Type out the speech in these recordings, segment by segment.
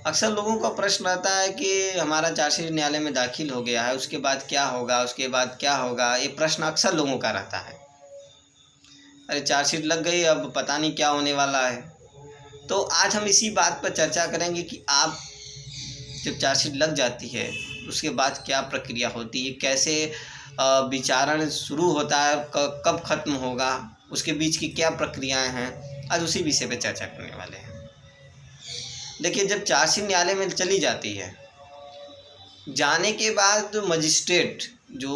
अक्सर लोगों का प्रश्न रहता है कि हमारा चार्जशीट न्यायालय में दाखिल हो गया है, उसके बाद क्या होगा, उसके बाद क्या होगा। ये प्रश्न अक्सर लोगों का रहता है। अरे चार्जशीट लग गई, अब पता नहीं क्या होने वाला है। तो आज हम इसी बात पर चर्चा करेंगे कि आप जब चार्जशीट लग जाती है उसके बाद क्या प्रक्रिया होती है, कैसे विचारण शुरू होता है, कब खत्म होगा, उसके बीच की क्या प्रक्रियाएं हैं। आज उसी विषय पर चर्चा करने वाले हैं। देखिए, जब चार्जशीट न्यायालय में चली जाती है, जाने के बाद मजिस्ट्रेट जो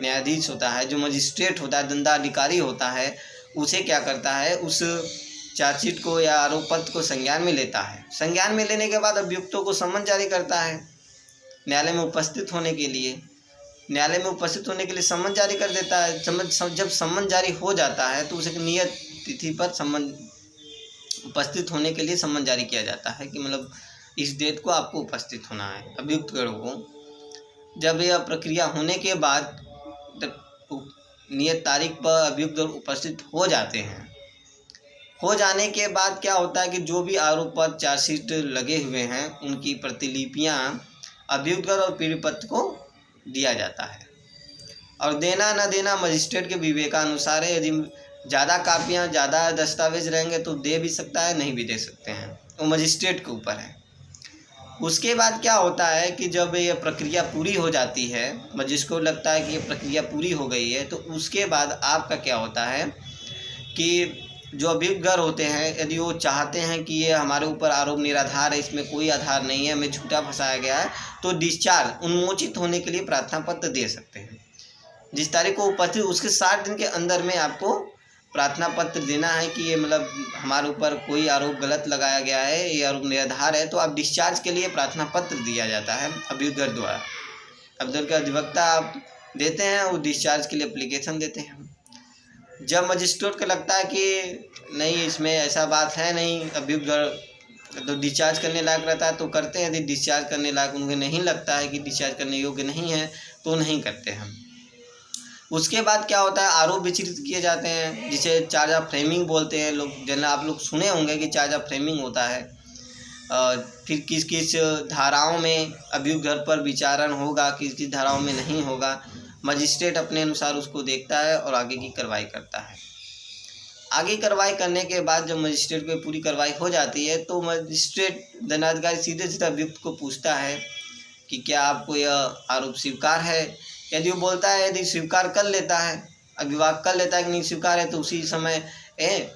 न्यायाधीश होता है, जो मजिस्ट्रेट होता है, दंडाधिकारी होता है, उसे क्या करता है, उस चार्जशीट को या आरोप पत्र को संज्ञान में लेता है। संज्ञान में लेने के बाद अभियुक्तों को सम्मन जारी करता है न्यायालय में उपस्थित होने के लिए। न्यायालय में उपस्थित होने के लिए सम्मन जारी कर देता है। जब सम्मन जारी हो जाता है तो उसे नियत तिथि पर सम्मन उपस्थित होने के लिए सम्मन जारी किया जाता है कि मतलब इस डेट को आपको उपस्थित होना है। अभियुक्त गण को जब यह प्रक्रिया होने के बाद जब नियत तारीख पर अभियुक्त गण उपस्थित हो जाते हैं, हो जाने के बाद क्या होता है कि जो भी आरोप पत्र चार्जशीट लगे हुए हैं उनकी प्रतिलिपियां अभियुक्त गण और पीड़ित पक्ष को दिया जाता है। और देना न देना मजिस्ट्रेट के विवेकानुसार है। यदि ज़्यादा कापियाँ, ज़्यादा दस्तावेज रहेंगे तो दे भी सकता है, नहीं भी दे सकते हैं, वो मजिस्ट्रेट के ऊपर है। उसके बाद क्या होता है कि जब ये प्रक्रिया पूरी हो जाती है, मजिस्ट्रेट को लगता है कि ये प्रक्रिया पूरी हो गई है, तो उसके बाद आपका क्या होता है कि जो अभियुक्त होते हैं, यदि वो चाहते हैं कि ये हमारे ऊपर आरोप निराधार है, इसमें कोई आधार नहीं है, हमें झूठा फंसाया गया है, तो डिस्चार्ज उन्मोचित होने के लिए प्रार्थना पत्र दे सकते हैं। जिस तारीख को उपस्थित, उसके 60 दिन के अंदर में आपको प्रार्थना पत्र देना है कि ये मतलब हमारे ऊपर कोई आरोप गलत लगाया गया है, ये आरोप निराधार है, तो आप डिस्चार्ज के लिए प्रार्थना पत्र दिया जाता है अभियुक्त द्वारा। अभियुक्त का अधिवक्ता आप देते हैं, वो डिस्चार्ज के लिए एप्लीकेशन देते हैं। जब मजिस्ट्रेट को लगता है कि नहीं, इसमें ऐसा बात है नहीं, अभियुक्त तो डिस्चार्ज करने लायक रहता है तो करते हैं। यदि डिस्चार्ज करने लायक उन्हें नहीं लगता है कि डिस्चार्ज करने योग्य नहीं है तो नहीं करते हैं। उसके बाद क्या होता है, आरोप विचलित किए जाते हैं, जिसे चार्ज ऑफ फ्रेमिंग बोलते हैं। लोग जनरल आप लोग सुने होंगे कि चार्ज ऑफ फ्रेमिंग होता है। फिर किस किस धाराओं में अभियुक्त घर पर विचारण होगा, किस किस धाराओं में नहीं होगा, मजिस्ट्रेट अपने अनुसार उसको देखता है और आगे की कार्रवाई करता है। आगे कार्रवाई करने के बाद जब मजिस्ट्रेट को पूरी कार्रवाई हो जाती है तो मजिस्ट्रेट दंडाधिकारी सीधे सीधे अभियुक्त को पूछता है कि क्या आपको यह आरोप स्वीकार है। यदि वो बोलता है, यदि स्वीकार कर लेता है, अभिभावक कर लेता है कि नहीं स्वीकार है, तो उसी समय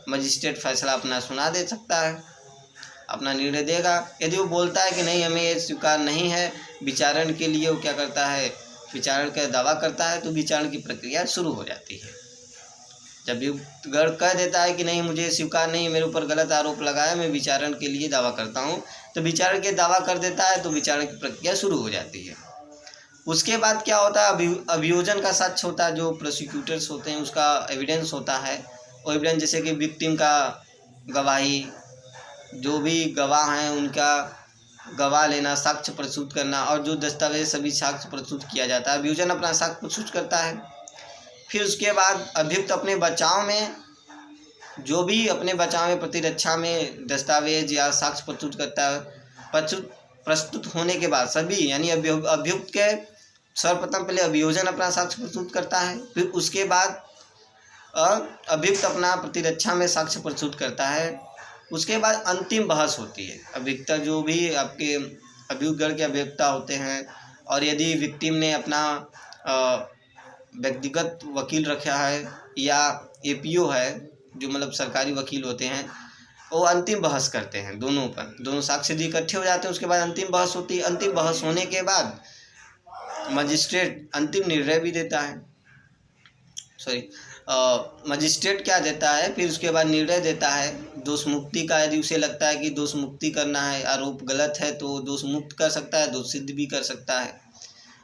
मजिस्ट्रेट फैसला अपना सुना दे सकता है, अपना निर्णय देगा। यदि वो बोलता है कि नहीं, हमें ये स्वीकार नहीं है, विचारण के लिए वो क्या करता है, विचारण का दावा करता है, तो विचारण की प्रक्रिया शुरू हो जाती है। जब गण कह देता है कि नहीं, मुझे स्वीकार नहीं, मेरे ऊपर गलत आरोप लगाया, मैं विचारण के लिए दावा करता हूँ, तो विचारण के दावा कर देता है, तो विचारण की प्रक्रिया शुरू हो जाती है। उसके बाद क्या होता है, अभियोजन का साक्ष्य होता है, जो प्रोसिक्यूटर्स होते हैं उसका एविडेंस होता है। वो एविडेंस जैसे कि विक्टिम का गवाही, जो भी गवाह हैं उनका गवाह लेना, साक्ष्य प्रस्तुत करना, और जो दस्तावेज सभी साक्ष्य प्रस्तुत किया जाता है। अभियोजन अपना साक्ष्य प्रस्तुत करता है। फिर उसके बाद अभियुक्त अपने बचाव में, जो भी अपने बचाव में प्रतिरक्षा में दस्तावेज या साक्ष्य प्रस्तुत करता है, प्रस्तुत होने के बाद सभी, यानी अभियुक्त के सर्वप्रथम पहले अभियोजन अपना साक्ष्य प्रस्तुत करता है, फिर उसके बाद अभियुक्त अपना प्रतिरक्षा में साक्ष्य प्रस्तुत करता है। उसके बाद अंतिम बहस होती है। अभियुक्त जो भी आपके अभियुक्त गण के अभियुक्ता होते हैं, और यदि विक्टिम ने अपना व्यक्तिगत वकील रखा है या एपीओ है, जो मतलब सरकारी वकील होते हैं, वो अंतिम बहस करते हैं दोनों पर। दोनों साक्ष्य इकट्ठे हो जाते हैं, उसके बाद अंतिम बहस होती है। अंतिम बहस होने के बाद मजिस्ट्रेट अंतिम निर्णय भी देता है। मजिस्ट्रेट क्या देता है, फिर उसके बाद निर्णय देता है दोष मुक्ति का। यदि उसे लगता है कि दोष मुक्ति करना है, आरोप गलत है, तो दोष मुक्त कर सकता है, दोष सिद्ध भी कर सकता है।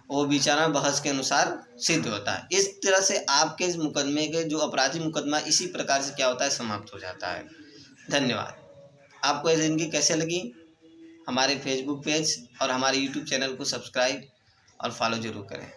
वो विचारण बहस के अनुसार सिद्ध होता है। इस तरह से आपके इस मुकदमे के जो अपराधी मुकदमा इसी प्रकार से क्या होता है, समाप्त हो जाता है। धन्यवाद। आपको ये ज़िंदगी कैसे लगी? हमारे फेसबुक पेज और हमारे यूट्यूब चैनल को सब्सक्राइब और फॉलो ज़रूर करें।